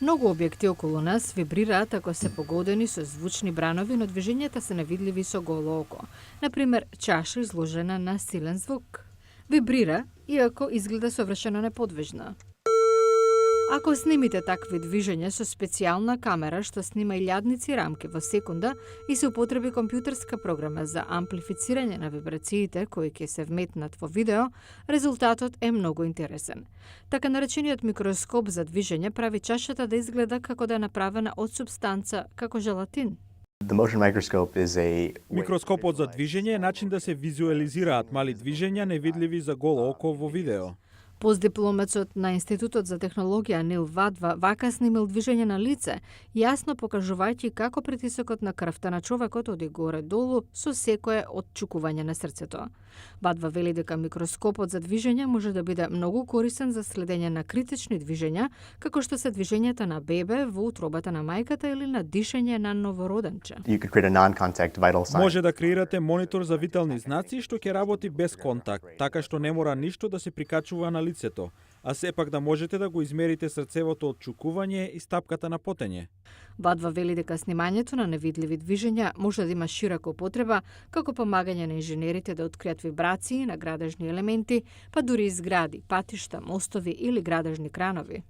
Многу објекти околу нас вибрираат ако се погодени со звучни бранови, но движењата се невидливи со голо око. Например, чаша изложена на силен звук. Вибрира, иако изгледа совршено неподвижна. Ако снимите такви движења со специјална камера што снима илјадници рамки во секунда и се употреби компјутерска програма за амплифицирање на вибрациите кои ќе се вметнат во видео, резултатот е многу интересен. Така наречениот микроскоп за движење прави чашата да изгледа како да е направена од супстанца како желатин. Микроскопот за движење е начин да се визуализираат мали движења невидливи за голо око во видео. Постдипломецот на Институтот за технологија Нил Вадва вака снимил движење на лице, јасно покажувајќи како притисокот на крвта на човекот оди горе-долу со секое отчукување на срцето. Вадва вели дека микроскопот за движење може да биде многу корисен за следење на критични движења, како што се движењата на бебе во утробата на мајката или на дишење на новороденче. Може да креирате монитор за витални знаци што ќе работи без контакт, така што не мора ништо да се прикачува на лицето, а сепак да можете да го измерите срцевото отчукување и стапката на потење. Вадва вели дека снимањето на невидливи движења може да има широка употреба како помагање на инженерите да откријат вибрации на градежни елементи, па дури и згради, патишта, мостови или градежни кранови.